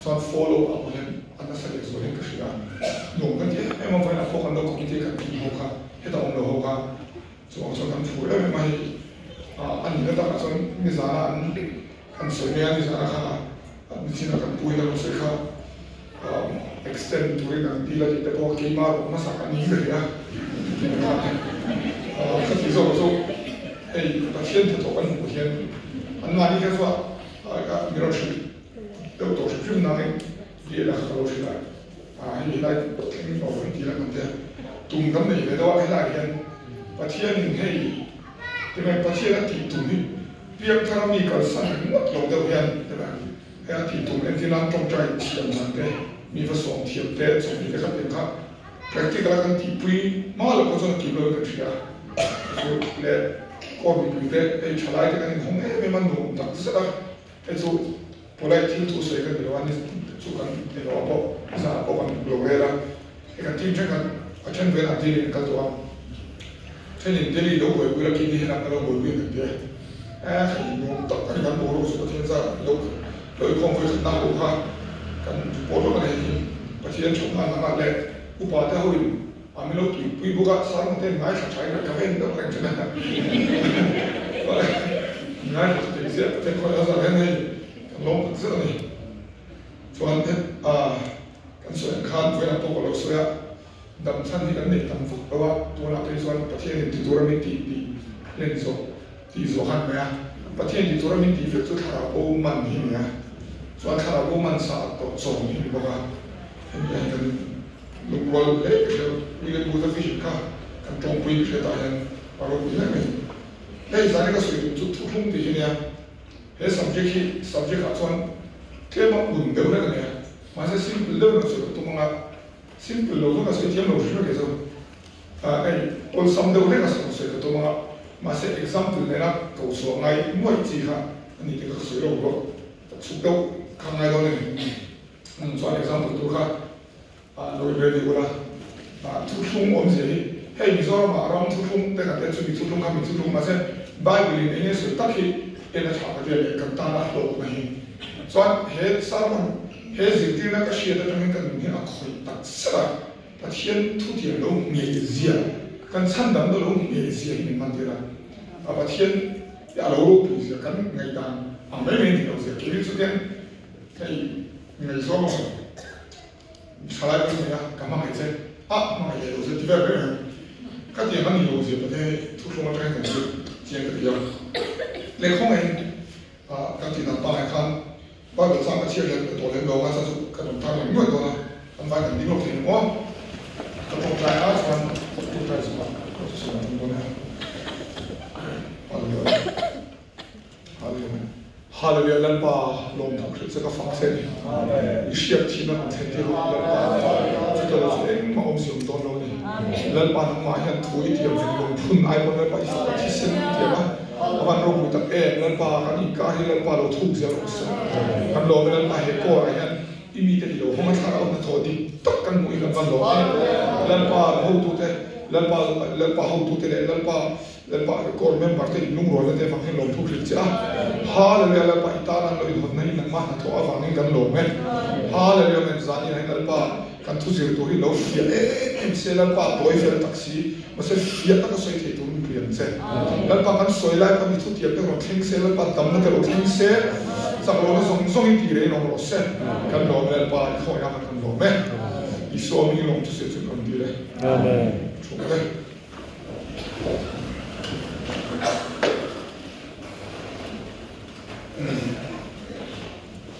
toàn follow up lên anh đã xác định số lên cái gì đó dùng cái gì em mong phải là phô khăn đâu cũng như thế cái gì hậu khăn hết tàu ông đâu hậu khăn so so kan fu le mai an ni ta so ni za an so ne ani za kha an ni na kan pu ina so kha extend to ina di la di ko ke ma ma sa kan ni re ya ka ti so ei patient to kan pu hian an ma ni ka so a mi ro shi do to shi na ne di la kha lo shi la ni la ni no di la kan te tum kan nei le do ai la hianประเทศหนึ่งให้ที่เป็นประเทศที่ตุ่มนี่เรียกถ้ามีการสั่งหมดเราเดียวกันใช่ไหมไอ้ที่ตุ่มเองที่นั่นจงใจเทียมมันได้มีผสมเทียมแต่สมมีกษัตริย์ครับแต่ที่กำลังที่ปุยมาแล้วก็จะกินเลยกันเชียร์สุดเลยก็มีปุยแต่ไอ้ชายที่กันคงไม่มันดูตัดเสียไอ้สุดพอได้ที่ตัวเสียกันเดี๋ยววันนี้สุดกันเดี๋ยวเราบอกจะบอกกันโลเวล่าไอ้กันที่เช่นกันอาจารย์เวลาที่เรียนกันตัวเช่นเดลี่เราเวลากินที่นั่นเราเวลาเดียวขยิบตัดกันกันโบราณสุดที่จะเราคงเคยนั่งดูค่ะกันโบราณอะไรนี่ประเทศชมงานนั่นแหละอุปาเทหุ่นอามิโลตุยปุยบุกสร้างเต็มง่ายชัดชัยกับเองเราแรงชนะง่ายสุดที่จะเป็นคนเราจะเล่นให้ลงเสื้อนี่ส่วนกันส่วนข้ามเวลาตัวเราเสียดำชั้นที่กันเนี่ยดำฟุกเพราะว่าตัวเราเป็นส่วนประเทศที่ตัวเราไม่ตีเล่นโซ่ที่โซ่หันไหมอ่ะประเทศที่ตัวเราไม่ตีฝึกตัวคาราโบมันนี่เนี่ยส่วนคาราโบมันสาดต่อส่งนี่บอกว่าเห็นกันลุงวอลเอ๊ะเดี๋ยวมีกันบูตฟิชค่ะกันจงปุยเสียตายกันปารบุญนั่นเองเฮ้ยสารก็สื่อจุดทุกทุ่งที่เนี่ยเฮ้ย subject อ่ะส่วนเทียบมาอุ่นเดียวนั่นเนี่ยมันจะ simple เรื่องสุดตัวมัน simple เราต้องการสิ่งที่เราช่วยกันส่งไอ้คนสำเร็จได้ก็ส่งสิ่งตัวมาเสร็จ example เนี่ยนะตัวส่วนไงมั่วจีค่ะอันนี้ที่เขาสื่อเราบอกสุดเดียวข้างในเราเนี่ยส่วน example ตัวค่ะเราเรียนดีกว่าทุกช่วงอมเสียให้มีส่วนมาเราทุกช่วงแต่กันแต่ช่วงทุกช่วงมีทุกช่วงมาเสร็จไบเบิลเนี่ยสุดตั้งที่เป็นชาวเดียวกันตาละโลกไม่ส่วนเหตุสารมันเหตุสิ่งที่นักเชียร์จะให้กันเนี่ยคอยตัดสลับประเทศทุกที่เรามีเสียกันชั้นดำเรามีเสียในมันเดียวประเทศเรามีเสียกันไงกันไม่มีเราเสียคิดสุดเนี่ยไอ้ไงส่วนชาวไร่เนี่ยก็มาให้เช่นมาให้เราเสียที่แบบนี้ก็ที่มันมีเราเสียประเทศทุกช่วงจะให้กันเสียกันเดียวเรื่องของเองก็ที่นั่นตอนไหนkanบ้านเราสร้างมาเชื่อเลยตัวเล่นเราว่าจะสุดกระโดดทางอย่างนู้นตัวนะทำไฟกันดิ้งลงถึงว่ากระโดดใจอาร์ตมันกระโดดใจสมัครก็จะสมัครตัวนี้ฮาเลลูยาฮาเลลูยาฮาเลลูยาเล่นป่าลมทั้งคริสต์ก็ฟังเส้นอิเชียที่นั่นเส้นที่เราเล่นป่าจุดเราเองมาอมสิมตัวเราเนี่ยเล่นป่าทั้งหมดยันถุยเทียมเป็นลมพุ่นไอ้คนเล่นป่าอีกที่เส้นเทียมวันเราพูดตั้งเล่นป่ากันอีกการที่เล่นป่าเราทุ่งเสียเราเสียกันเราเล่นป่าเฮโก้อะไรยันที่มีแต่เดียวเขาไม่ทำเอาแต่ทอดีตักกันมวยกันวันเราเล่นป่าเขาตัวเตะเล่นป่าเขาตัวเตะเล่นป่าก็เมมเบอร์ที่ลุงรวยเล่นฟังให้เราทุกสิ่งจ้าฮาเลยเล่นป่าอีตาลันเราอยู่คนนี้นั่งมาหาตัวฟังให้กันเราเมนฮาเลยเมนซานี่ให้เล่นป่ากันทุกสิ่งตัวที่เราเฟียเอ็มเซเล่นป่าบอยเฟียแท็กซี่มาเซเฟียตั้งก็สวยที่ตัวเปลี่ยนเซเล่นป่ากันสวยไล่กันมีทุกอย่างเป็นเราเข่งเซเล่นป่าดำนั่นแต่เราเข่งเซสักเราไม่ส่งตีเลยน้องเราเซกันเราเล่นป่าเขาอยากกันเราเมนอีสวมีลงทุกสิ่งกันดีเลยช่วยเลย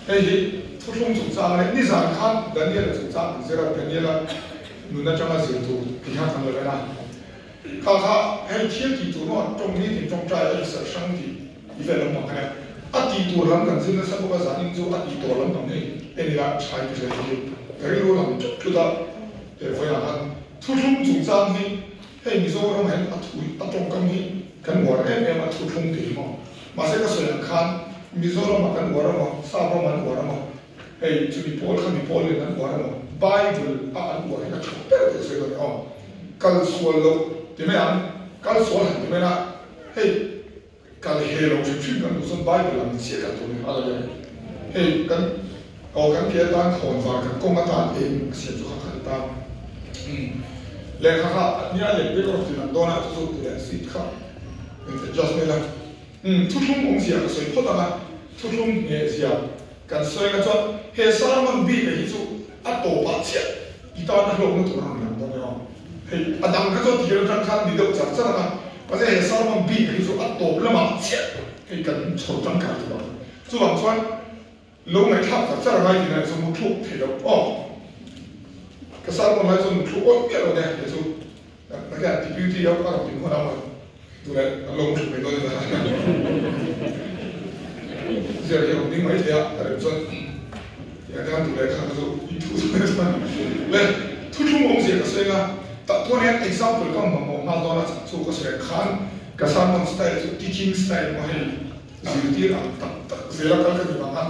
เฮ้ยทุกช่วงสุดท้ายนี่สังขารดันเดียร์สุดท้ายเสร็จแล้วเป็นยังไงนู่นน่าจะมาเสียตัวพิจารณาเลยนะข้าให้เที่ยวที่ตัวนู้นตรงนี้ถึงตรงใจไอ้สัตว์ช่างที่อีเวนต์ลำบากเนี่ยที่ตัวลำกันซึ่งสักพวกสารนิจูที่ตัวลำตรงนี้เป็นอย่างใช้ไปใช้ที่แต่รู้ลำจุดจุดละเดี๋ยวพยายามทุกช่วงสุดท้ายนี่ให้มีโซ่เราเห็นถุยตรงกันนี้กันหัวเอ็มมาทุกช่วงที่มาเสร็จก็ส่วนขันมีโซ่เรามากันหัวเราทราบเรามันหัวเราเฮ้ยจะมีโพลข้ามีโพลเลยนั้นหัวเราไบเบิลอ่านหัวให้กันชอบเปิดเสร็จแล้วอ๋อการสวดเราที่ไม่อ่านการสวดที่ไม่น่ะเฮ้ยการเฮโร่ชื่อกันดูส่วนไบเบิลมันเสียกันตัวนี้อะไรอย่างเฮ้ยกัน เอากันเพียตานขอนฝากกันกงมาตานเองเสียจุกขันตามเลยครับเนี่ยเลยเรื่องของที่นั่นโดนอ่ะทุกๆเลยสิครับเป็นจะ just ไม่ละทุกๆองค์เสียก็สวยพอดนะทุกๆเนี่ยเสียกันสวยกันจนเฮซามันบีไปที่สุดอัตโตปัจเจกอีตอนนั้นลงมาตัวนั้นนะตอนนี้เฮ้ยอดัมก็จะที่เราจังคันดีเดียวจังซะนะว่าจะเฮซามันบีไปที่สุดอัตโตละมาเจกเฮ้ยกันชอบจังคันตัวนั้นส่วนส่วนลงในทับจังซะอะไรที่ไหนสมมติทุกเที่ยวอ๋อกษัตริย์มันไม่สมมติทุกคนเกี่ยวเนี่ยเดี๋ยวสุดนักการที่พิธีเอาก็ต้องถึงคนเอามาดูแลลงไปด้วยนะเสียอย่างนี้ไม่เสียแต่ส่วนอย่างนั้นดูแลข้าพเจ้าอีกทุกคนเลยทุกชั่วโมงเสียก็เสียนะแต่ตัวนี้ example ก็มองมาตอนนั้นสู้ก็เสียขันกษัตริย์มันสไตล์ teaching style มาให้สิ่งที่เราเสียแล้วก็จะมาหัน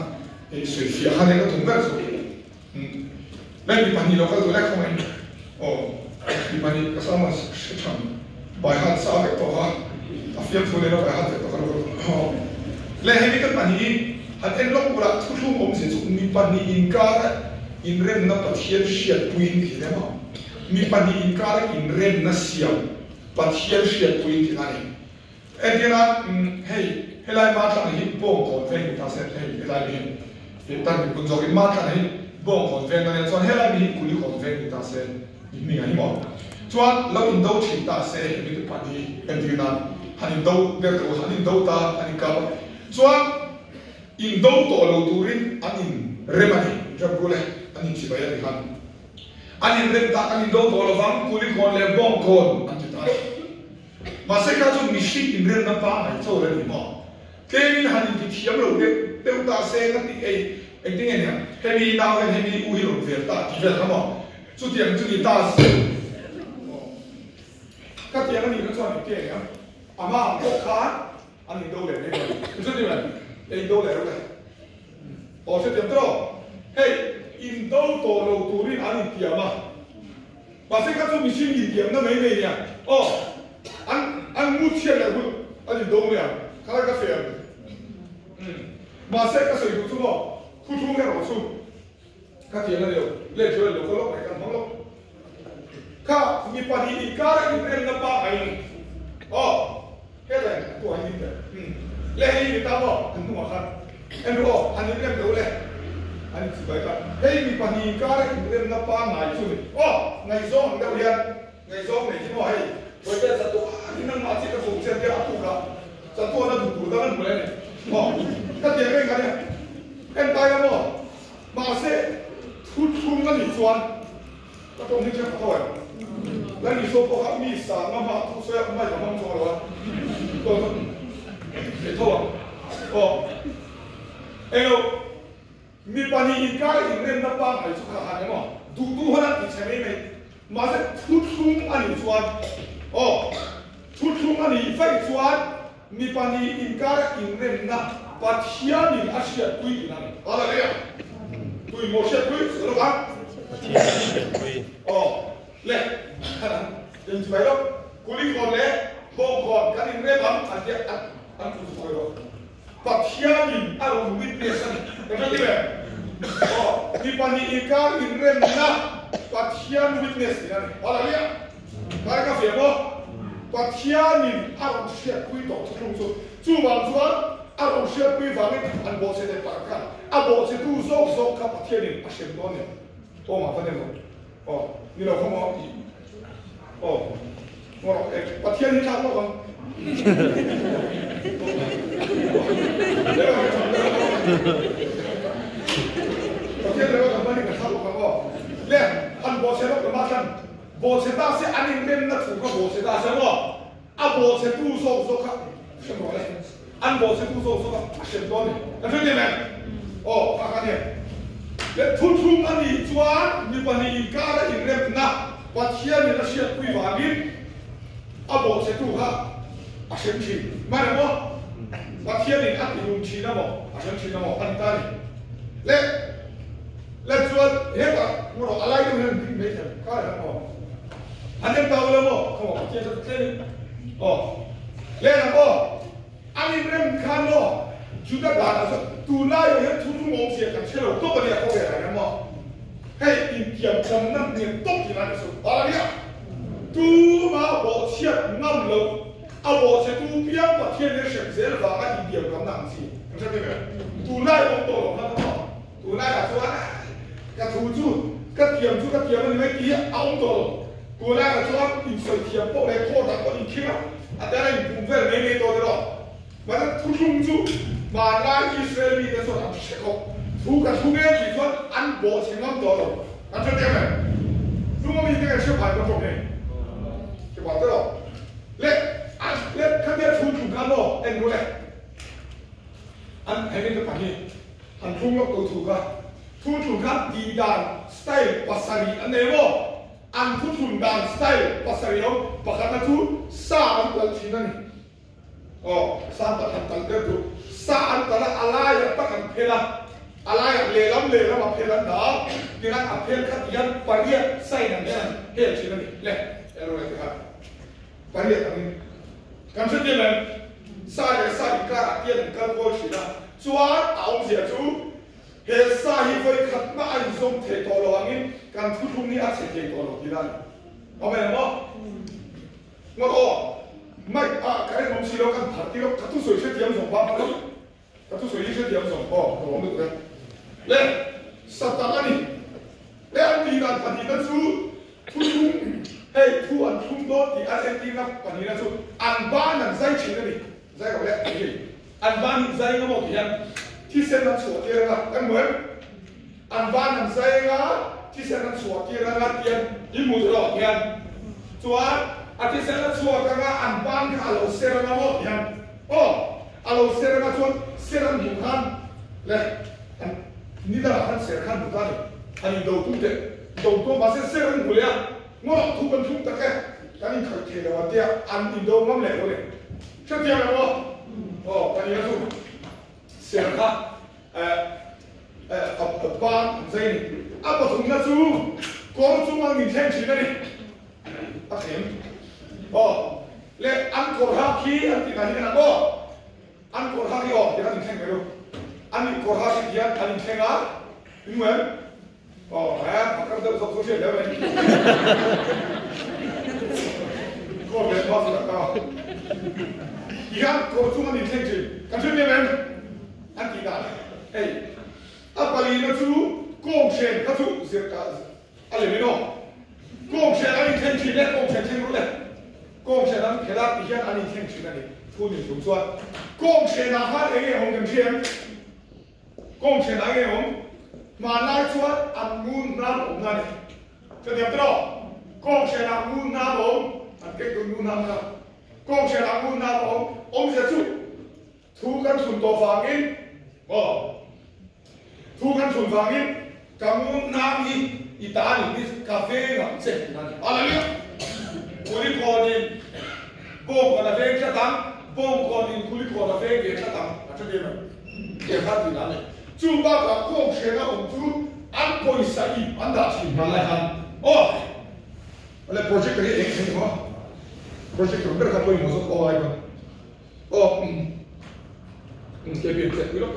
ไอ้สุดเสียหันเนี่ยก็ถึงแบบสุดแล้วมีปัญหาเราก็ดูแลเขาไหมโอ้มีปัญหาก็สามารถเชื่อชันไปหัดสาวตัวฮะถ้าเฟี้ยงฟูเนี่ยเราไปหัดตัวก็รู้แล้วให้มีกันปัญหาหัดเอ็นลงบุระทุกชั่วโมงเสียสุดมีปัญหาอินการ์อินเรนนับเทียนเชียดปุยนที่ไหนมามีปัญหาอินการ์อินเรนนัสเซียมปัจเทียนเชียดปุยนที่ไหนเอ็นที่นั้นเฮ้ยเฮลัยมาทางนี้บ่งคนเฟ้งตาเสร็จเฮ้ยเฮลัยมีเฮตันคุณจอกินมาทางนี้บ่งคนเฟ้งนั่นเองส่วนเฮลัยมีคุยคนเฟ้งตาเสร็จมีอะไรมั้งส่วนเราอินโดชิตาเสร็จมีปัญหาเอ็นที่นั้นฮันอินโดเด็กตัวฮันอินโดตาฮันอินกับส่วนอินโดตัวเราดูรินอันอินเรมันนี่จะพูดเลยอันอินสิบายที่ฮันอันอินเรมตาอันอินโดตัวเราฟังคุยคนเล่บ่งคนอันที่นั้นมาเสกเขาจะมีสิ่งอินเรมนับป้าไหนโซ่เรื่องนี้มั้งเกี่ยงฮันที่เทียมเราเด็กเด็กตาเสกนั่นที่ไอ้ที่เนี่ยเฮมีดาวเฮมีอุยลงเวลตาที่เวลเขาบอกสุดที่ยังจุดตาเสกก็เทียมอันนี้ก็ชอบเกี่ยงนะอาม่าพวกค้าอันนี้ดูเลยนี่สุดที่มันไอ้ดูเลยรู้เลยโอ้สุดที่มันตัวเฮ้ยอินโดตัวเราตัวนี้อันนี้เทียมอ่ะมาเสกเขาจะมีสิ่งที่เทียมนั่นไม่ได้เนี่ยโอ้อันมุดเชียร์เลยคุณอันนี้ดูเนี่ยข้าวกาแฟมาเสกก็ใส่ถุงถุงอ่ะคุณถุงเนี่ยเราสุ่มข้าเทียนนั่นเดียวเล่นช่วยเราก็ลงไปกันทั้งโลกข้ามีปัญหาอีกการอีกเรื่องนับป้าไอ้อ๋อแค่ไหนตัวอันนี้เนี่ยเล่นให้มีตาบอกถึงหัวคันเอ็นรู้อันนี้เรื่องเดียวเลยอันนี้สบายกันเฮ้ยมีปัญหาอีกการอีกเรื่องนับป้าไหนช่วยอ๋อไงซ้อมเดียวเรียนไงซ้อมไหนที่ว่าให้ไว้แต่สัตว์อันนี้นั่งมาที่กระสุนเส้นเดียวถูกละสัตว์นั้นถูกแล้วนั่นหมดเลยเนี่ยอ๋อถ้าเทียนเรื่องกันเนี่ยเอ็นตายกันบ่มาเสกทุกกันอีกส่วนก็ตรงนี้เชื่อเขาเลยแล้วนี่ส่วนพวกมีสามมาทุกเสื้อไม่จะมั่งชัวร์หรอตัวไอ้ทั่วอ๋อเอวมีปัญหาอีกการอีกเรื่องนับบ้างไอ้สุขภาพเนี่ยมั้งดูขนาดที่ใช่ไหมมาเสกทุกอันอีกส่วนอ๋อทุกอันอีกไฟส่วนมีปัญหาอีกการอีกเรื่องนับปัจจัยนี่อาชีพคุยกันนั่นอะไรเนี่ยคุยโมเชคุยสรุปอ่ะอ๋อเล่ขนาดยังจะไปหรอกคุยคนเล่บอกก่อนกันอีกเรื่องอันเดียอันคุยคนเล่ปัจจัยนี่อารมณ์วิทยาศาสตร์ยังไงเนี่ยอ๋อมีปัญหาอีกการอีกเรื่องนับปัจจัยวิทยาศาสตร์อะไรเนี่ยใครก็เสียบ่ปัจจัยนี่อารมณ์เสียคุยต่อทุกคนจู่บางส่วนอารมณ์เสียคุยฟังอันบอกเสด็จปากกันอันบอกเสด็จดูโซ่กับปัจจัยนี่อาเชนโดนเนี่ยโตมาพันเดียวอ๋อนี่เราเข้ามาอีกอ๋อว่าปัจจัยนี่ชัดมากกว่าปัจจัยเราทำมันนี่กันชัดมากกว่าเล่อันบอกเสด็จกับมากันบอกเสด็จเสียอันนี้เล่นนักถูกกับบอกเสด็จเสียว่าอันบอกเสด็จดูโซ่กับเช่นไรอันบอกเสด็จดูโซ่กับอาเชนโดนเนี่ยนั่นคือเนี่ยอ๋อฟังกันเนี่ยและทุกอันนี้จวนมีปัญหาอีกการอีกเรื่องนับปัจจัยนี่เราเชื่อคุยว่านี้อาบอกเสตุฮะอาเชนชีไม่ได้บ่ปัจจัยนี่อันที่ลุงชีนะบ่อาเชนชีนะบ่อันตานี่และจวนเฮ้ยก็มันอะไรก็ไม่รู้ไม่ใช่ก็อะไรบ่อันนี้ตาวเลยบ่เขาบอกปัจจัยจะเท่อ๋อเล่นนะบ่อันนี้เรื่องคันบ่ chú đã đạt là tu lai ở hết thu thu ngôn gì càng chế độ tốt bây giờ không về này mà hay tìm kiếm trong năm niệm tốt thì là sự đó là gì tu mà bộ chết năm lâu à bộ chết tu biếng và thiên nhiên sẽ dễ và cái tìm kiếm cảm năng gì không biết không tu lai không tổ nó không tu lai là cho cái thu chú cái tiệm nó mấy kia ông tổ tu lai là cho tìm sự tiệm bộ này khó đặt có đi kia à đây là cũng về mấy tổ đó mà nó thu chung chú mà là Israel đi đến số làm sẽ không thu cái thu nghe thì cho ăn bộ chỉ ngắm tổ rồi anh cho xem này chúng mình cái sự phản công này cái bảo thế rồi lệ cái việc thu chung cán đó anh nói này anh hãy nên cái bản gì anh thu ngọc cầu thủ cả thu chung cán đi đàn style pasari anh em không anh thu chung đàn style pasari không và cái thu sa anh còn chỉ này sang tak hantar tu saat antara alaya tak ampela alaya lelam ampela dah dengan ampel katian pariat saya namanya hel sini le error itu kan pariat ini kan sedih lah saya ikar tian kalkol sila cuat awam sia cu hel sahi voi khatma anjom the tolo angin kan tutung ni asyik the tolo kilan apa yang mau mai cái mong xí đó căn thật tí đó cắt tu sủi sẽ tiêm sòng ba đó cắt tu sủi sẽ tiêm sòng không được đấy lên sát tang anh lên anh đi làm phần gì đó chú thu hey thu anh thu đó thì Argentina phần gì đó chú anh ba lần dây chỉ này dây gọi là cái gì anh ba lần dây nó một tiền thì sẽ làm sủa tiền là cái mới anh ba lần dây á thì sẽ làm sủa tiền là tiền đi mua được tiền chú ati sana chua kanga anpan ka alo serana mo yan alo serana chuan seran bu khan le ni da khan ser khan bu ta ni ani do tu ma se seran bu le ngo thu kan thum ta ke kan khar the wa tia an in do ngam le lo le cha tia la mo kan ya tu ser kha ban zai ni apa thum na chu ko chu ma ni theng chi na ni a khem le an korha ki an ti ngani na bo an korha ki o ti kan theng mero an korha ki dian an thenga ingwen pakar da so so le ben ko le ba sa ka igan ko tu ngani theng chi kan chu ne ben an ti ga ei apali na chu kong shen ka chu zir ka ale me no kong shen an theng chi le kong shen theng ro le công sẽ làm cái đó thì hiện anh xem chuyện này thu nhập tổng số công sẽ làm phát cái hồng cầm chiêm công sẽ làm cái hồng mà lại cho anh muốn nam hồng này cho đẹp đó công sẽ làm muốn nam hồng anh cái tôi muốn nam nào công sẽ làm muốn nam hồng ông sẽ thu căn chuẩn tổ vàng in thu căn chuẩn vàng in cả muốn nam đi ta đi cà phê ngắm chết này anh ấy kuli konin bom kana veng cha tam bom konin kuli kona veng ve cha tam a cha dema ke kha ti la ne chu ba ka kong she na om chu an poi sa I an da chi ma la han ale project ri ek thing ho project ro ka poi mo so ko ai ba ke bi te ro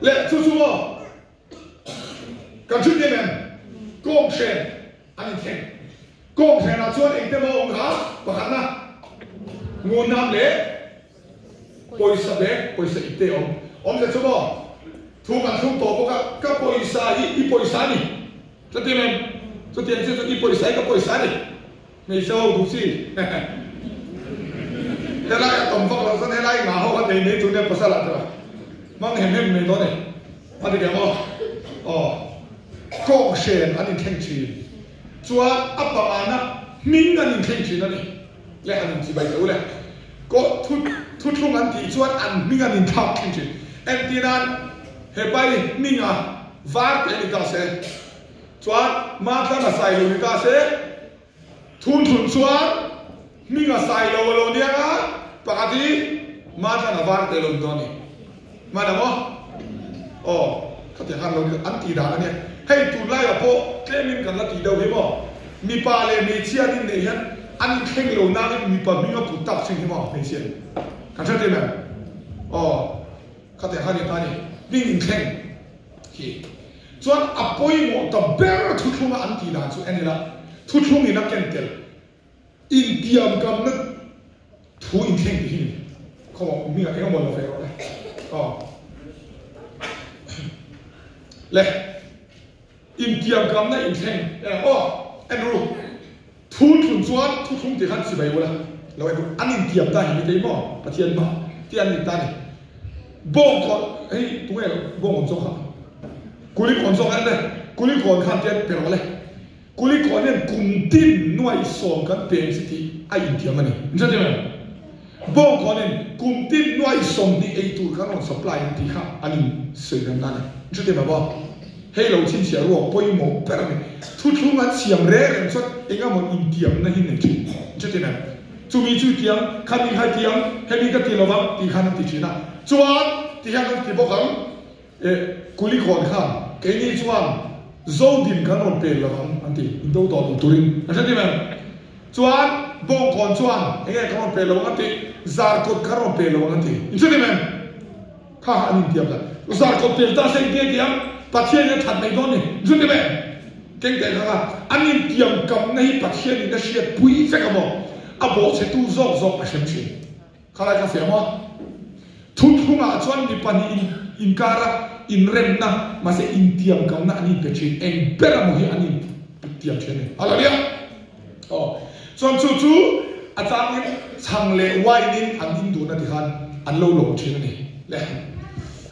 le chu mo ka chu dema kong she an thing công sẽ là chuột anh em ông khá và khán na nguồn nam lệ bồi sa ít tê ông sẽ cho bao thu bằng thu tổ các bồi sa ít bồi sa đi cho tiền em cho tiền cho ít bồi sa các bồi sa đi ngày sau đúng gì thế lại tổng phật là thế lại ngã hậu anh ấy chúng em có sao làm rồi mang hem mình đó này anh đi kiếm không công sẽ anh đi thanh trì chúa áp bảo anh mình anh nhìn thấy chuyện này lẽ anh chỉ bày tấu lẽ có thut không anh thì chúa anh mình anh nhìn thao thấy chuyện em tin anh hệ bay mình vác cái người ta sẽ chúa mà ta là sai lỗi người ta sẽ thun chúa mình sai lỗi dia pak đi mà ta là vác cái lỗi đó này mà đâu có thể hàng lỗi anh thì đã này hay tụi lai ở phố cái mình cần là tí đâu thế mà mi pa le mi chia đi này hết anh khen lâu na mi pa mi ngọc tụt tập sinh thế mà mình xem cảm thấy thế nào khát để hai ta này vinh khen khi cho apoi mo ta ber thu thung an ti na chu anila thu thung ina kentel in tiam kam na thu in khen ti hin ko mi ga ka mo lo fe ro le in tiam kam na in khen Andrew thu thung chuan thu thung ti khan si bai wala lo an in tiam ta hi dei mo pathian ma ti an ni ta ni bong ko ei tu nge bong ko ha kuli kon so kan le kuli kon khan tian pero le kuli kon nen kum tin nuai som kan pe city ai in tiam ani nja de bong kon nen kum tin nuai som di ei tu kan on supply ti kha ani sei kan na nja de ba hei lo chin sia ro poi mo per ni thu thu ngan siam re ren so enga mo in tiam na hin ne chi nja de na chu mi chu tiam khan ni hai tiam hei ka ti lo ba ti khan ti chi na chuan ti han ti bo kham kuli kon khan cái này chuan dâu điểm cái nón bền là không anh chị đâu đó đủ tuổi anh thấy không chuan bông còn chuan cái này cái nón bền là không anh chị giả cột cái nón bền là không anh chị anh thấy không ha anh tiệm là giả cột bền ta xem cái tiệm bắt chuyện nó thật này đó này anh thấy không cái này là anh tiệm cầm này bắt chuyện nó sẽ bùi phải không à bộ sẽ tu dọc dọc à xem chuyện khai lại cái phiền mà thu thu ngã chuan đi pan in cara in rem na mà sẽ in tiệm cầm na anh bị chết em bé là một anh tiệm chết này à là đi chuan chú chú à chang in chang lệ quay in anh in đủ na thì han anh lâu lâu chết này lẽ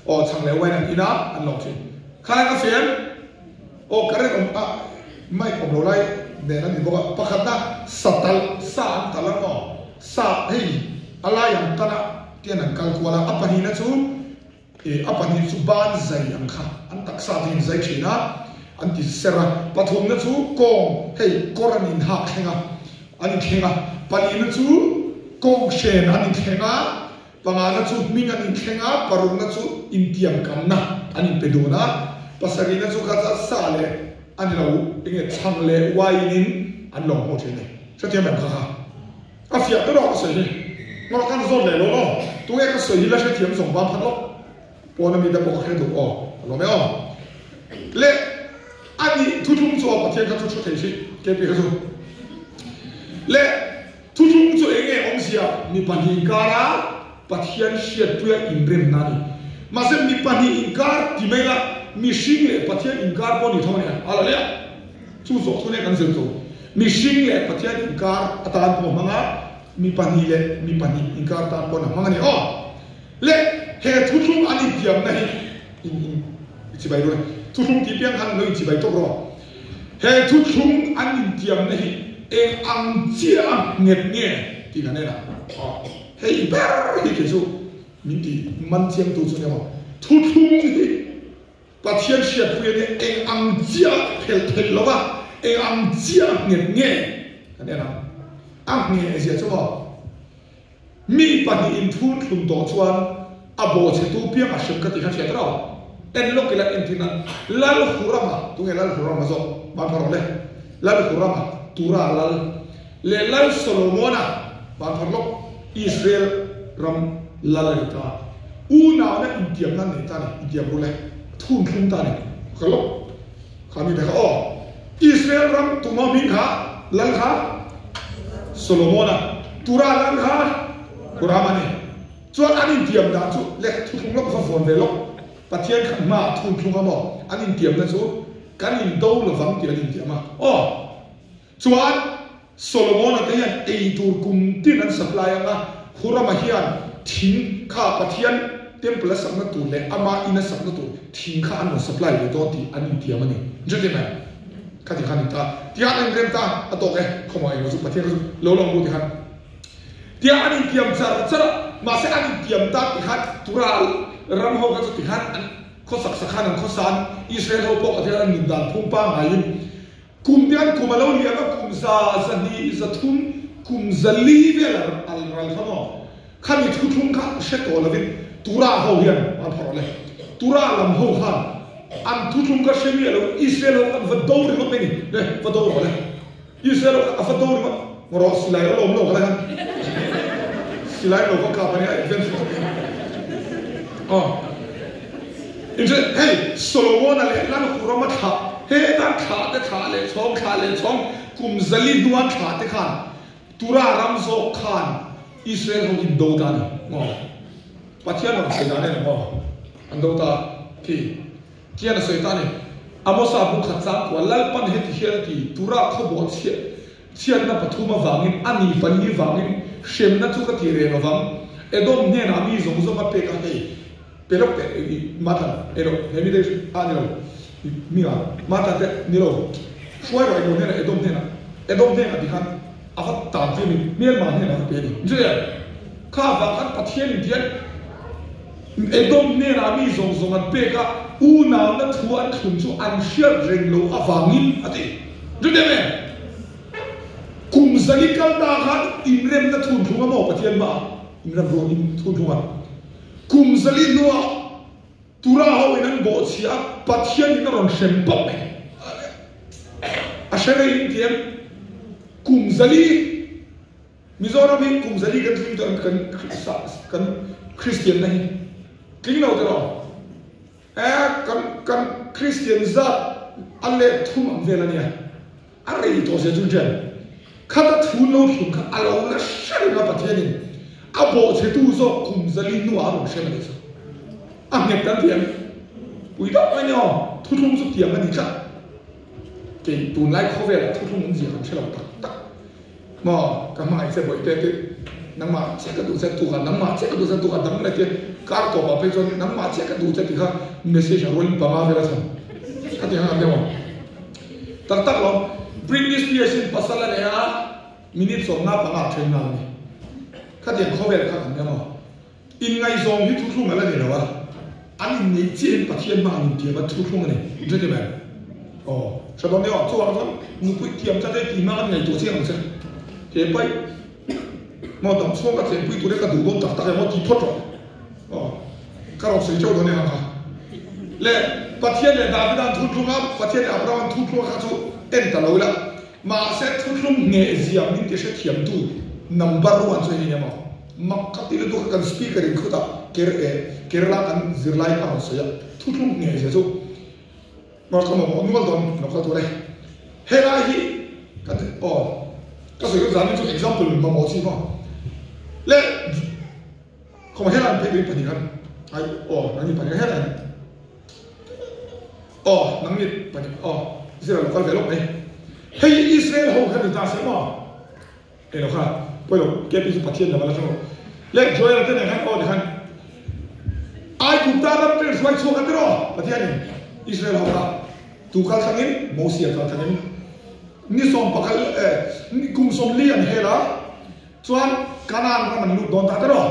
chang lệ quay na ina anh lâu chết khai lại cái phiền cái này ông mai ông lâu lại để nó đi bộ bắt khát na satal sa anh ta là sa hey alai anh ta na tiền anh calcul là apa hi na chú apa ni chu ban zai ang kha an tak sa din zai china an ti sera pathum na chu kong hei koran in ha khenga an khenga pani na chu kong shen an khenga panga na chu min an khenga parung na chu in tiam kam na an pedona pasari na chu kha sa le an lo inge chang le wai nin an long ho thene cha tiam ba kha a fia to ro so ni ngor kan zo le lo tu e ka so hi la cha tiam song ba phat lo pona mi da bo khe du lo me le ani thu thum cho pa thian ka thu thei si ke pi ka su le thu thum cho enge ong sia mi pan hi kara pathian siat puya in rem na ni ma se mi pan hi in kar ti mai la mi sing le pathian in kar bo ni thone ala le chu zo thone kan zel to mi sing le pathian in kar atan po manga mi pan hi le mi pan hi in kar ta po na manga ni le he thu thum ani tiam na hi in chi bai ro thu thum ti piang han lo chi bai to ro he thu thum ani tiam na hi eng ang chia nget nge ti kan na he ber hi ke su min ti man chiang tu su ne ma thu thum hi pathian sia pu ne eng ang chia phel lo ba eng ang chia nget nge kan na ang nge sia chu ba mi pa ni in thu thum to chuan abo che tu piang a shim ka ti kha che tra en lo ke la en tina lal khurama tu nge lal khurama zo ba pharo le lal khurama tura le lal solomona ba pharo Israel ram lal ta una na indiam na ne ta ni indiam ro le thun thun ta ni khalo khami de kha Israel ram tu ma min kha lal kha solomona tura lal kha khurama ni chuan an in tiam da chu le thu thung lo fa phone ve lo pathian khan ma thu thung ha mo an in tiam na chu kan in do lo wang ti an in tiam ma chuan solomon ate hian ei tur kum tin an supply anga khurama hian thing kha pathian temple sak na tu le ama ina sak na tu thing kha an supply le do ti an in tiam ani jete ma ka ti khan ta ti an rem ta atok e khomai lo chu pathian lo lo mu ti khan ti an in tiam chara mà sẽ ăn tiệm ta thì hát tural ram ho cái thì hát có sắc sắc han có san Israel ho bọc thì ăn đàn phun pa ngay kum tian kum alo liam kum za zani za thum kum zali ve la al ral khamo khani thu thum kha she to la vin tura ho hian an pharo le tura lam ho khan an thu thum ka she mi lo Israel ho kan vado ri mo ni le vado le Israel ho vado ri mo ngoro silai lo lo kala silai lo ko ka pa ni advance Inse hey Solomon ale lan kurama tha he dan tha le chong kum zali duan tha te khan tura ramzo khan Israel ho in do dan pathian no sedane no ando ta ki kian seitani amosa bu khatsang ko lalpan he ti hel ti tura kho bo chian na pathuma wangin ani pani wangin shem na chu ka ti re wang edom ne na mi zong zong ma pe ka he pelok te mata ero hemi de anilo mira mata te nilo shwai ro ero ne edom ne na dihan avat ta ti mi miel ma ne na pe ni je ka ba kan pathian dian edom ne na mi zong zong an pe ka u na na thu an thun chu an share reng lo awangin ati je de me kum zali kal da khan imrem na thun thunga mo pathian ba imrem ro in thun thunga kum zali noa tura ho inan bo chia pathian in ron shem pop me ashare in tiam kum zali mizoram in kum zali kan Christian nahi kling lo de kan Christian za alle thum am velania are to se junjan khata thun lo thun kha alo la shari na pathian abo che tu zo kum zali no aro she ma so ne kan tiam pui da pa nyo thu thum su tiam ani cha ke tu lai kho ve la thu thum ji han che la ta mo ka mai se boi te nang ma che ka du se tu ga nang ma che ka du se tu ga nang la te kar to ba pe zo nang ma che ka du se ti kha message ro in pa ma ve la sa ka ti ha ne mo tak lo bring this peace in pasala ne ha minute so na pa nga chen na ni ka tiam kho ve ka kan ne mo in ngai zong hi thu thum ala ne la wa an ni chen pathian ma ni tie ba thu thum ne je de ba so lo ne o chu wa so nu pui tiam cha de ti ma ngai to chen se ke pai mo dam so ka chen pui tu de ka du don tak tak mo ti phot ka ro se chou do ne ha le pathian le David an thu thum a pathian Abraham thu thum ka chu en ta lo la ma se thu thum nge ziam ni te se thiam tu number 1 so ni mo makati le do kan speaker in khuda Kerala kan zirlai pa so ya thu thum nge se so ma ka mo ngal don no ka to le hera hi ka ka so yo zan chu example ma mo chi mo le ko hera pe pe ni kan ai nani pa hera nani pa Israel ko ve lo ne hey Israel ho ka ta se mo lo kha po lo ke pi pathian la bala so le joel te ne kan ai tu ta ram te swai so ka tro pathian Israel ho ka tu kal sangin mosia ka tangin ni som pakal ni kum som lian hela chuan kanan ra man lu don ta tro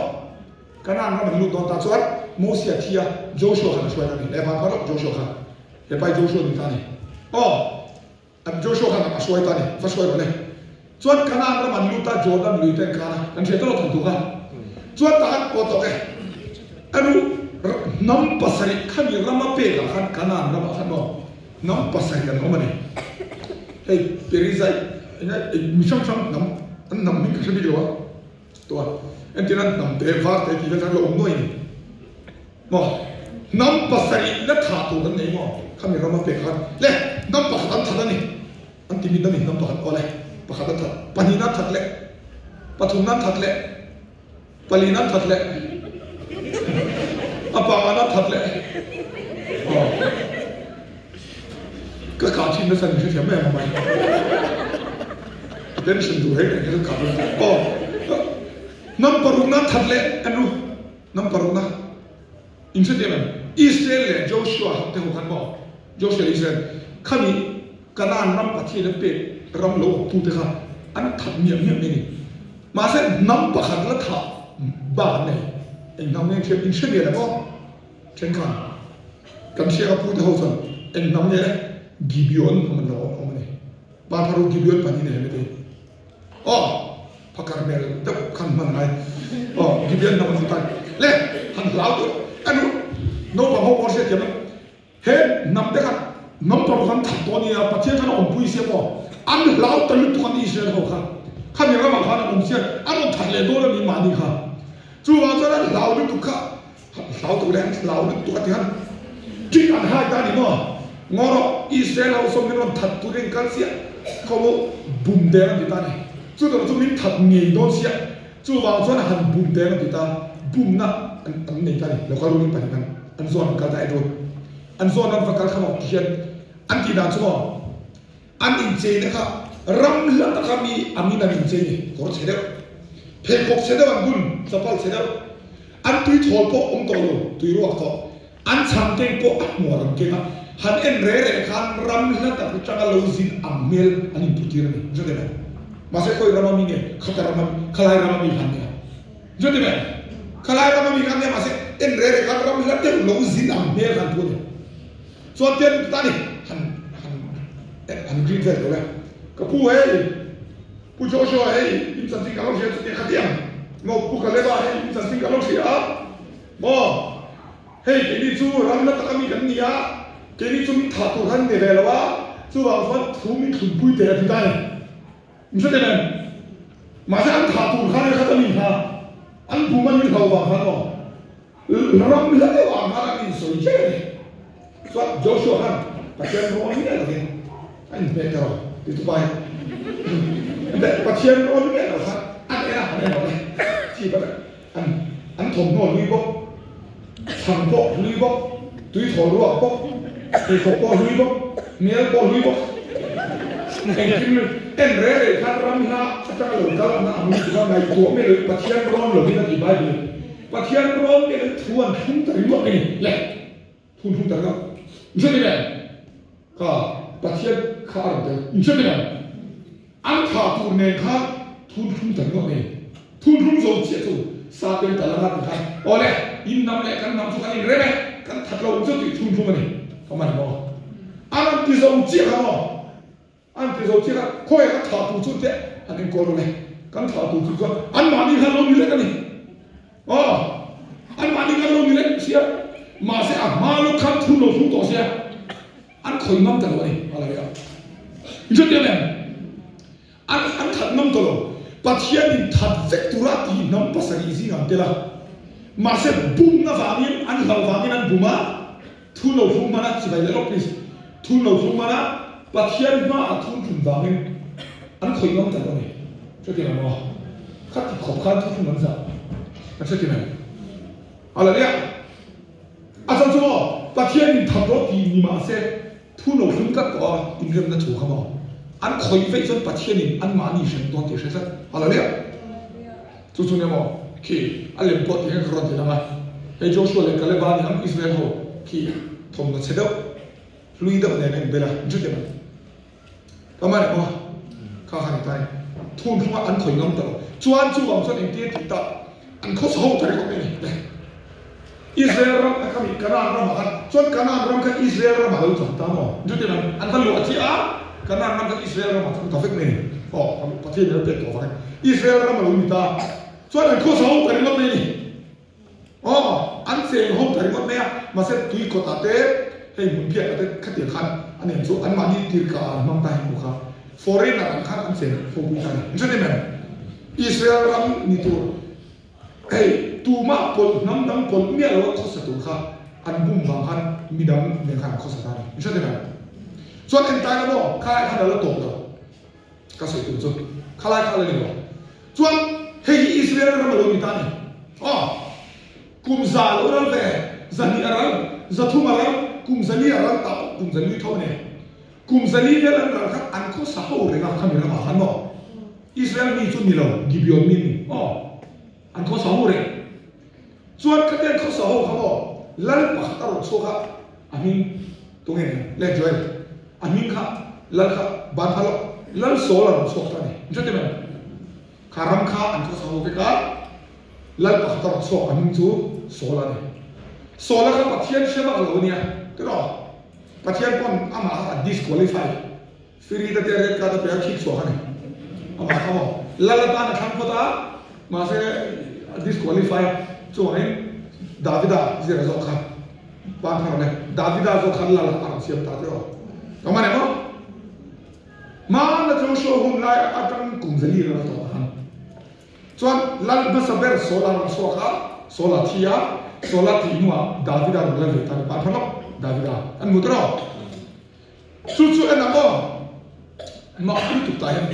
kanan ra man lu don ta chuan mosia thia Joshua kan swai ni le ba pa ro Joshua kan le pai Joshua ni ta ni Joshua kan ma swai ta ni fa swai ro ne chuan kanan ra man lu ta Jordan lui ten kana kan che tro thon tu ka chuan ta ko to ke anu nam pasari khami rama pe la kan kanan ra ma khan nam pasari kan omane hey perizai ina misam sam nam min ka sabi jo to entinan nam te va te ti la lo noi mo nam pasari la tha tu kan nei mo khami rama pe khan le nam pa khan tha ni anti mi dani nam pa khan ole pa khan tha panina that le pathuna that le palina that le apa mana that le ka ka chin na san che me ma mai tension tu hai ne ka nam paruna that le anu nam paruna incident Israel le Joshua te ho kan mo Joshua Israel khami kanan ram pathi le pe ram lo tu te kha an that miam ni ma se nam pa khat la tha ba ne en nam ne che in shebe la mo chen kan she ka pu te ho san en nam ne Gibeon man lo ne ba pharu Gibeon pa ni ne me te pakar mel ta kan man ai Gibeon nam ta le han lao tu anu no pa ho ko se ke he nam te kan nam pa kan tha to ni a pathian kan on pui se mo an lao ta lu tu kan Israel ho kha khami ra ma kha na on se an on tha le do la ni ma ni kha chu wa za la lao lu tu kha sao tụi đen lao được tụi cái hắn chỉ ăn hai ta đi mà ngoro Israel hậu xong nên thật tụi đen cắn xịa không bùm đen đi ta này chú tụi chúng mình thật nghề đón xịa chú vào cho là hẳn bùm đen đi ta bùm na anh này ta này là có luôn phải anh dọn cả tại rồi anh dọn anh phải cả không học chuyện anh chỉ đàn cho anh in chơi này khác ram là ta kami amin anh in chơi này có chế đâu phê phục chế đâu anh bùn sapal chế đâu anh tùy thổi bộ ông tổ luôn tùy ruột thọ anh chăm tên bộ mùa làm kia hắn em rẻ khan ram là ta cũng chẳng lâu zin amel anh in putir này cho thế này mà sẽ coi ram mình này khát ram khalai ram mình hắn này cho thế này khalai ram mình hắn này mà sẽ em rẻ khan ram là ta lâu zin amel hắn putir cho tiền ta này hắn green về rồi cái pu ấy pu cho ấy in sản sinh cả lúc gì thì khát tiền ngọc pu cái leva ấy in sản sinh cả lúc gì á bo hey cái đi chú ram nó ta kami cái gì á cái đi chú mình thả tụ hắn để về là wa chú bảo phân chú mình thủng bụi để thì đây mình sẽ thế này mà sẽ anh thả tụ hắn khát mình ha anh bù mình hậu vào hắn rồi ram là cái vào hắn đi soi chơi so Joshua han pasien ron ni lah kan anh biết rồi thì tụi bay để pasien ron ni là sao anh era rồi chỉ vậy anh thùng nồi lưỡi bốc thằng bốc lưỡi bốc túi thổ lúa bốc thì có bốc lưỡi bốc miếng bốc lưỡi bốc cái kim em rẻ để khát ram ha chắc là lẩu cá là ăn cái này của mấy người pasien ron lẩuนี่thì bay đi pasien ronนี่thuần không tới mức này lẹ thuần không tới đâu như thế này, cả bát thiên khá là đẹp. như thế này, anh thả tụi này khá thun thun tận ngọn này, thun thun rồi chết rồi, sao bên ta làm gì khác? Ôi này, in năm này, căn năm số căn in rẻ này, căn thật lâu chưa thì thun thun này, không phải đâu. Anh thì rồi chết hả mà? Anh thì rồi chết hả? Khôi căn thả tụi chút thế, anh em coi rồi này, căn thả tụi chút chút, anh mà đi khăn lâu như thế cái này, anh mà đi khăn lâu như thế, xia. mà sẽ mà lúc khăn thu nộp xuống tổ xe anh khỏi ngâm tận rồi à là vậy rất đẹp này anh thật ngâm tận rồi bắt hiện đi thật vết tu ra thì ngâm pas lagi gì ngâm thế là mà sẽ bung nó vào miếng anh vào miếng anh bung á thu nộp xuống mà nó chỉ phải lấy lọc please thu nộp xuống mà nó bắt hiện mà thu vào miếng anh khỏi ngâm tận rồi rất đẹp mà khát thì khổ khát thu ngâm ra rất đẹp này à là vậy à sao cho bắt hiện đi thập lỗ thì ni mà sẽ thu nộp xuống các có in game nó chủ không anh khỏi phải cho bắt hiện đi anh mà ni sinh toàn thì sẽ à là vậy chú chú em khi anh làm bớt thì cái rồi thì là cái Joshua lên cái level này anh Israel ho khi thông nó sẽ đâu lui đâu này này bây giờ chút điểm cái mà này khá khá này tay thu nộp anh khỏi ngâm tao chú anh chú vào cho anh tiết thì ta anh khó sống tại cái này Israel ram kami Canaan ram kan so Canaan ram kan Israel ram halu chanta mo jute nan an kan lo achi a Canaan ram kan Israel ram kan tafek ne pathe ne pe to fa Israel ram lo mita so an ko so ta ri ni an se ho ta ri ne ma se tui ko ta te hei mun pia ta khat ti khan an ne so an ma ni tir ka mang ta hi kha foreigner an khan an se fo bu ta ni jute men Israel ram ni to hey tu ma pol nam dam pol mi alo ko sa tu kha an bum bang khan mi dam ne khan ko sa ta ni so de na so en ta ga bo khai kha da to da ka so tu so khala kha le ni bo chuan hey Israel ram lo mi ta ni kum za lo ral ve zani aral zathum aral kum zani aral ta kum zani tho ne kum zani ve lan ra kha an ko sa ho re ga kha mi ra ma khan mo Israel mi chu mi lo gibeon mi ni anh có sáu rồi, chuột cái tên có sáu không có, lần bắt ta rồi số khác, anh mình tôi nghe này, lên chơi, anh mình khác, lần khác, bán phá lộc, lần số là số ta này, cho nên là, karam khác anh có sáu cái khác, lần bắt ta rồi số anh mình chú số là này, số là các bạn thiên xem vào rồi nè, cái đó, bạn thiên con ama là disqualify, free ta tiền cái đó phải kick số này, ama không, lần ta là thằng của ta mà sẽ disqualify cho anh Davida zira zo khan ban thằng này Davida zo khan là ăn xiêm ta rồi có mà này không mà là Joshua hôm nay ở trong cùng dân đi rồi to han cho lần bữa sau số là số khác số là thia sola ti nuwa Davida ro le ta pa phano Davida an mutro chu en amo ma tu ta hen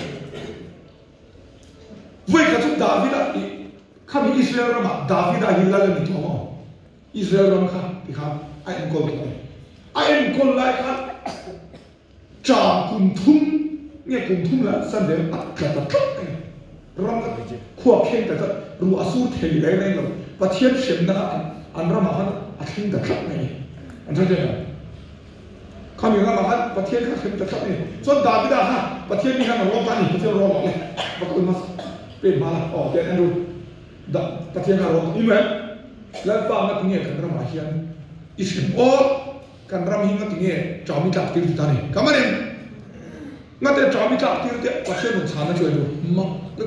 voi ka chu Davida kami Israel ma Davida hilal ni thomo Israel ram kha ti kha ai ko ai ko lai kha cha kun thum nghe cùng thum là san đến bắt cả tập ram khoa khen cả ru asu theli đấy này rồi và thiên xem đó anh ram han akin cả tập này anh thấy chưa không hiểu ram han và thiên khác xem cả tập này cho David ha và thiên đi hàng long tan thì thiên long này và tôi masเป็นมาอ๋อเดี๋ยวนั่นดูvà thiên hàng longนี่ไหมแล้วฟังนักเงี้ยกันramเฮียนอิสโอกันramหิงนักเงี้ยจอมิจับติดตานี่ก็มาเนี่ยงั้นแต่จอมิจับที่เดียวประเทศหนุ่มชาญนั่นช่วยดูมั้งแล้ว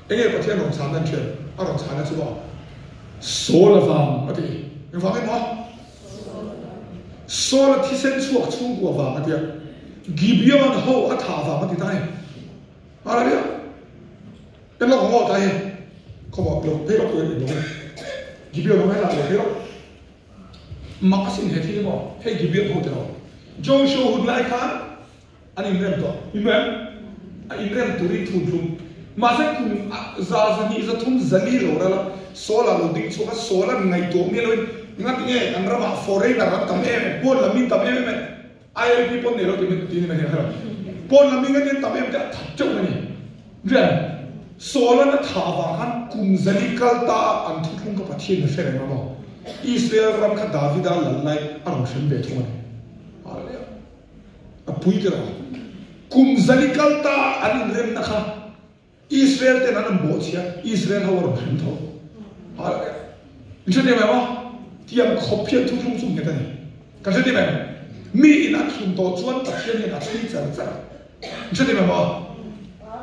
เอ้ยประเทศหนุ่มชาญนั่นช่วยอะไรหนุ่มชาญนั่นช่วยบอกโซลฟังอะไรยังฟังไม่หมดโซลที่เส้นช่วงช่วงกว่าฟังอะไรกิบยอนเขาอัฐาฟังอะไรได้อะไรเนี่ยเป็นเราของเราใจเขาบอกเราเพื่อเราตัวเองเรากิบยอนเราไม่ละเราเพื่อมักสิ่งที่บอกให้กิบยอนเขาจะเราโจโฉหุ่นไล่ขันอันนี้เริ่มต่อเห็นไหมอันนี้เริ่มตุริทุนทุ่มมาสักคุณซาซันนี่จะทุ่มซันนี่เราแล้วโซลาเราดิ้งโซก็โซลาไงตัวเมียเลยงั้นที่เนี่ยอันเรามาฟอร์เรนเราทำเองปนละมินทำเองไหมไอ้พี่ปนเนี่ยเราที่มันที่นี่มันเนี่ยครับปนละมินกันเนี่ยทำเองจะทับจุกนี่เรื่องโซลาเนี่ยท่าว่ากันคุมซันนี่กัลตาอันทุกคนก็พัฒนาเสร็จแล้วมั้งอิสราเอลรำคาดาวิดาลัลไลอารมณ์เช่นเบทุนอะไรอ่ะพูดกันแล้วคุมซันนี่กัลตาอันเรื่องนะคะอิสราเอลเต็นนั้นบ่เชียอิสราเอลเขาว่าเห็นเท่าอะไรนี่ใช่ไหมวะที่ยังขบเพียรทุกทุ่งสุ่มกันนี่กันใช่ไหมมีอินักสุ่มโตชวนตัดเชียร์เนี่ยนักสุ่มจัดนี่ใช่ไหมวะ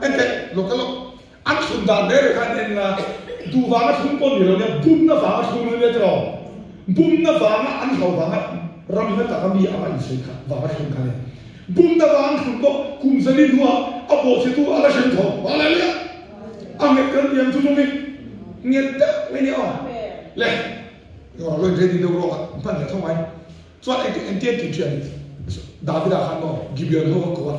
เอ็นเตโลกโลกอันสุ่มดานเดร์กันเองนะดูว่ามันสุ่มปนอยู่แล้วเนี่ยบุ้มนะว่ามันสุ่มเลยจ้ะบุ้มนะว่ามันอันเขาว่ามันรำให้ตากมีอะไรอิสราเอลว่ามันสุ่มกันเนี่ยบุ้มนะว่ามันสุ่มก็คุมซันนี่หัวเอาโบสิตัวอะไรเช่นทองอะไรเนี่ยเอาเงินกันยังทุกทุ่งนี่เงินเด็กไม่เนี่ยอ๋อเลยก็เรื่องเรื่องที่เรารู้กันพันธุ์ทำไมส่วนไอ้เตี้ยที่เชื่อดาวิดาขันบอกกิบยอนเขาก็ว่า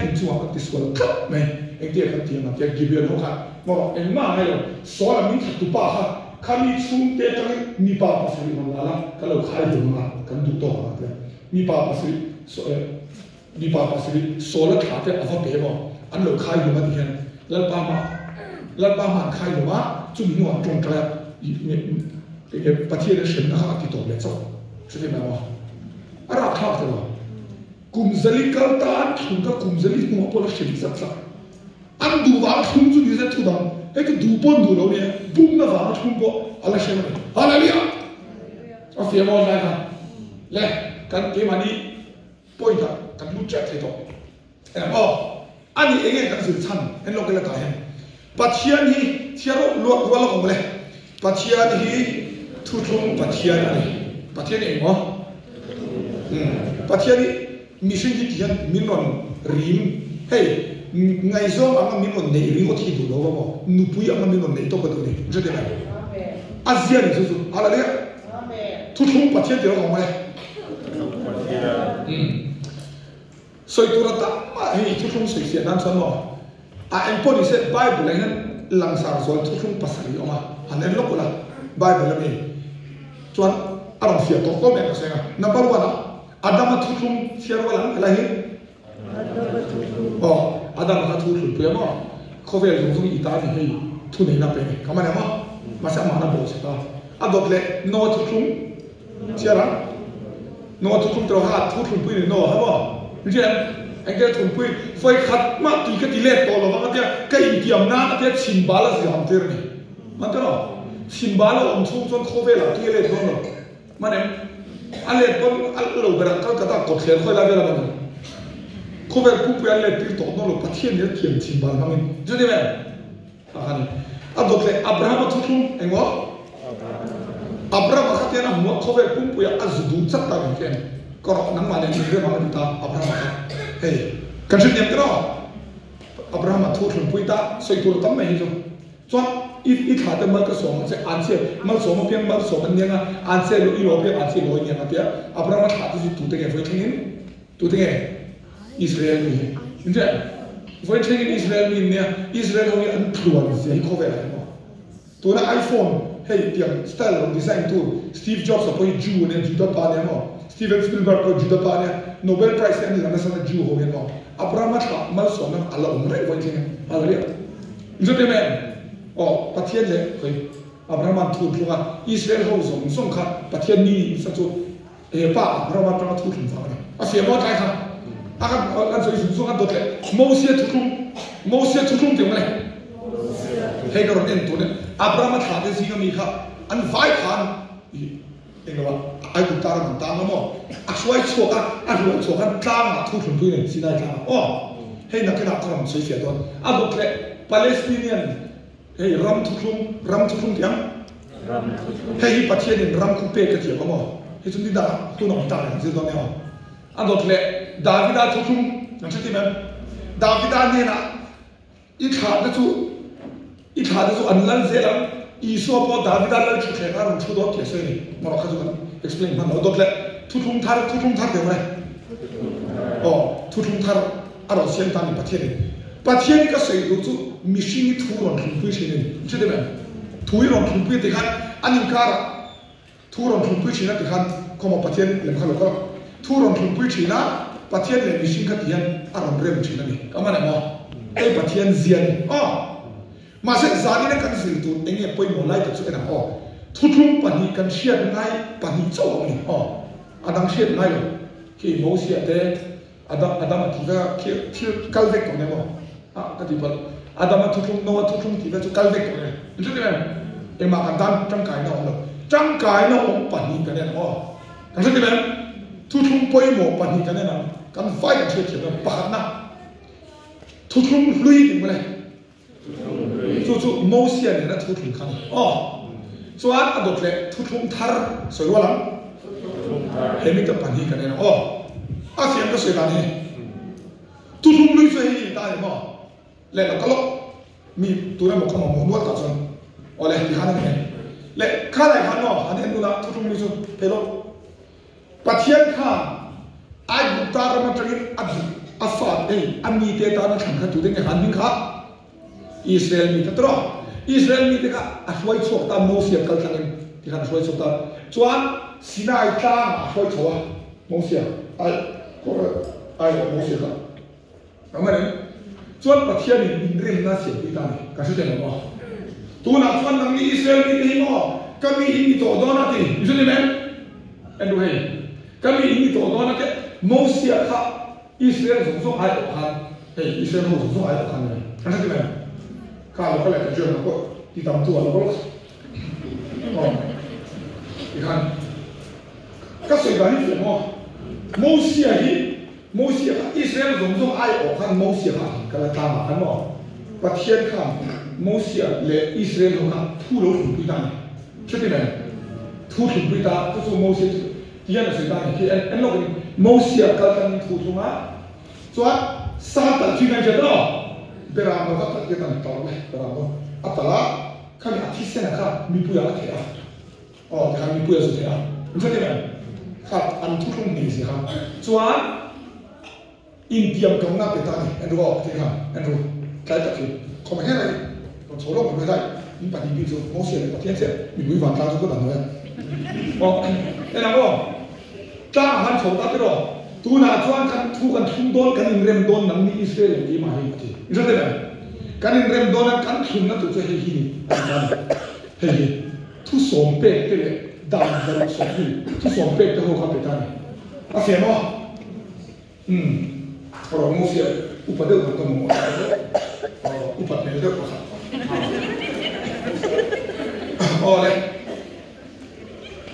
อินชัวร์ติสวอลครับไหมไอ้เตี้ยกันเตี้ยมันเตี้ยกิบยอนเขาขันบอกเอ็งมาให้เราสอนมินทัดตุป้าค่ะข้ามีซุ่มเตี้ยกันมีป้าภาษามันละก็เราขายดูมากันดูต่อมาเตี้ยมีป้าภาษามีป้าภาษาสอนแล้วขาเตี้ยเอาไปบอกอันเราขายดูมาที่เห็นแล้วป้ามาขายดูมาจุดนี้ว่าตรงกันประเทศเช่นนะครับที่ตัวเล็กสุดใช่ไหมวะอะไรครับตัวกุมซาลิกัลตาทุนกับกุมซาลิหัวพลเช่นสักสักอันดูว่าทุนจุดนี้จะทุดังไอ้ก็ดูปนดูเราเนี่ยบุ้มนะว่าทุนก็อะไรเช่นนั้นอะไรเนี่ยเอาเสียบอลได้ครับและกันเกมนี้ป่วยกันรู้จักที่ตัวเห็นไหมอันนี้เองกันสื่อชั้นเห็นเราก็เลยตายปัจจัยนี้ที่เราล้วนเราของเลยปัจจัยนี้ทุกคนปัจจัยนี้ปัจจัยนี้มั้งปัจจัยนี้มิชชั่นที่ที่มีนนริมเฮ้ยไงซ้อมอันมีนนในริมก็ที่ดูแล้วว่านุปุยอันมีนนในตัวก็ดูนี่ใช่ไหมอาเซียนสุดๆอะไรเนี่ยทุกคนปัจจัยที่เราของเลยสวยตัวตั้งมาเฮ้ยทุกคนสวยเสียนั่นสนออ่ะเอ็นพอดีเสร็จไบเบิลนั้นหลังสารสอนทุกคนภาษาอีออกมาอันนั้นลูกละไบเบิลนี่ส่วนอารมณ์เสียตัวก็แบบนั้นไงนับวันนะอาดัมทุกคนเสียวันอะไรเหรออาดัมก็ทุกคนเปลี่ยนมั้งเขาเวลาทุกอีตาที่ให้ทุนในนับเป็นคำนั้นมั้งมาสักมาหน้าโบสถ์อ่ะอาดอกเล่โนทุกคนเสียละโนทุกคนตัวหัดทุกคนพูดโนฮะบ่รู้จักไอ้เจ้าทุนพูดไฟขัดมาตีก็ตีเล็ดตัวเราว่าเนี่ยก็อินเดียมน้าเนี่ยชิมบาลสิฮัมเตอร์นี่มันก็เนาะชิมบาลอมชุ่มจนเขาเวลาตีเล็ดตัวเรามันเนี่ยอันเล็ดตัวอันเราเวลาเขาจะต้องกดเขียนค่อยละเวลามันเขาเวลาผู้เปลี่ยนเล็ดตีตัวนั่นเราพัฒน์เนี่ยเทียมชิมบาลมันจะได้ไหมอันนี้อันดอกเลยอับราฮัมทุกคนเองวะอับราฮัมเขาเทียนหัวเขาเวลาผู้เปลี่ยนอัจฉริยะจัดตาอย่างเงี้ยก็นั่งมาเนี่ยเรื่องมันตาอับราฮัมเฮ้ยกันเช่นเดียวกันอับราฮัมทุกคนพูดตาใส่ตัวตั้มไม่เห็นจ้ะส่วน i thả tới mất cái số mà sẽ ăn xe mất số mà piang mất số mà nhang ăn xe lối lối piang ăn xe lối nhang cái Abraham thả tới tụ tiếng với thằng in tụ tiếng Israel mi như thế với thằng in Israel mi nè Israel họ ăn thuần gì không về lại mà tụ là iPhone hay tiếng style design tụ Steve Jobs có cái Jew nè Judah pa nè mà Steven Spielberg có Judah pa nè Nobel Prize anh là nó sang Jew họ nè mà Abraham thả mất số mà Allah umrah với thằng Allah đấy như thế này bắt thiên lệ rồi Abraham thu thua Israel họ dùng khát bắt thiên ni sao chú ba Abraham trong thu thùng phẳng này phía bao trái khát anh rồi dùng khát tốt lệ Moses thu thùng tiếng này hay cái rồi tụi này Abraham thả cái gì cái khát anh vay khan cái đó ai cũng ta làm ta nó mà xoay chuột anh ta thu thùng thôi này xin ai ta hay là cái nào cũng làm xoay phía đó tốt lệ Palestinian hey ram thuklum tiang hey pathian ram kupe ka tiang mo he chun di da tu no ta la zil do ne adot le Davida thuklum nang chati mem Davida ne na i tha da chu anlan zelam i so po Davida la chu the na chu do ke se ni mo kha chu explain man adot le thuklum thar de mai thuklum thar aro sian ta ni pathian ka sei du chu machine thu ron thun pui chhin che de ba thu ron thun pui te khan anin kara thu ron thun pui chhin te khan komo pathian lem khan ko thu ron thun pui chhin na pathian le machine ka tian aron rem chhin ni kamana mo ei pathian zian ma se zani na kan sil tu enge poi mo lai ta chu ena thu thum pani kan shiat ngai pani chaw ni adang shiat ngai lo ki mo sia te adam kiva ki kalvek ko ne mo cái gì vậy? Adam thu thung Noah thu thung thì phải cho calvek rồi này, như thế này, em mà anh đang trang cái nó ông bản hình cái này nó, như thế này, thu thung bơi mồ bản hình cái này nó, cái vai cái chuyện nó bản na, thu thung lui thì mới này, chú Moses này nó thu thung khăn, so anh đọc lại thu thung thar, soi qua lắm, hệ mình cái bản hình cái này nó, xem cái soi này, thu thung lui phải gì ta mà lệ là kalau mi tu na mukha mo nuat ka chon ole ti han ne le kha lai han no han en na thu thum mi chu pelo pathian kha ai bu ta ra ma tagin afat ami te ta na thang kha tu de nge han ning kha Israel mi ta tro Israel mi te ka aswai chok ta Moses kal thangin ti han aswai chok ta chuan Sinai ta aswai chowa Moses ai Moses ka amane chuan pathian in rem na se pi ta ni ka se te mo tu na chuan nang ni Israel ni hi mo kami in to do na ti ju ni men and we kami in to do na ke Moses kha Israel so ai to han Israel so ai to han ni ka se te men ka lo ka le ka ju na ko ti tam tu lo ko ti han ka se ga ni mo Moses Israel so ai to han Moses kha cái là ta mà hắn bỏ và thiên kham Moses le Israel họ thu lỗ thủng quy ta này chứ thế này thu thủng quy ta cái số Moses thì là sự ta này khi anh nói Moses cái thằng thu thủng á cho sa ta chuyên ngành gì đó bây giờ nó có cái thằng tao này bây giờ nó atala cái này thì sẽ là cái mi bùa là thế à cái mi bùa là thế à chứ thế này cái anh thu thủng gì gì không cho India công năng về ta này, anhรู้thì không, anhรู้cái tập thì không phải này, còn số lượng người đây, những bạn đi du mô xuyên là thiên sẽ mình mới vào ta chúng có đàn rồi, thế nào không? Ta hắn số ta cái đó, tu na chuan kan thu kan thung don kan rem don nang ni Israel ki ma hi ti, isso thế này, kan rem don kan thung na tu cho hi hi, thu som pe cái này, đam đam som hi, thu som pe cái hồ khắp ta này, à xem không? Orang Moses upada untuk membuat upat melda pasal. Oleh,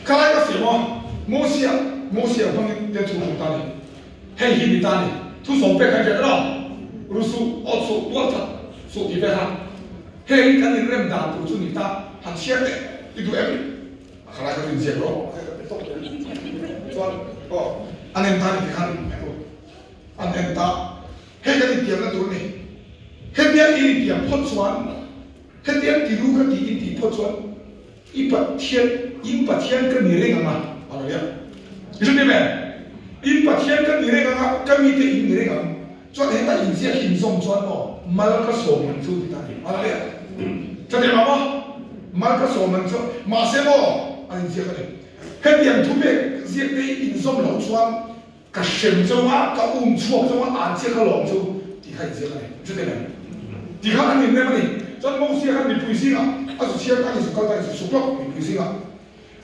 kalau kita semua Moses pun dia turun tadi, hei hidup tadi, tu sampai kan jadi lah, rusuh, also buat so di bawah, hei kan ini rem dah tu ni tak hancur itu kalau kita ini siapa? Soal aneh tadi kan. Anh em ta hết cái tiền nó tụi này hết biết đi tiền phốt xoắn 黑点底路个底底破砖，一百天跟你那个嘛，好了呀，你说对没？一百天跟你那个啊，跟你的你那个，砖黑那影子轻松砖哦，买了个锁门就给他的，好了呀，这点嘛么？买了个锁门就马上哦，啊你这个的，黑点图片这个影松老砖，个神州啊，个错州啊，这个老州，你看这个的，知道没？你看你那么的。咱某些看你背心啊，是车单是高单是熟了你背心啊。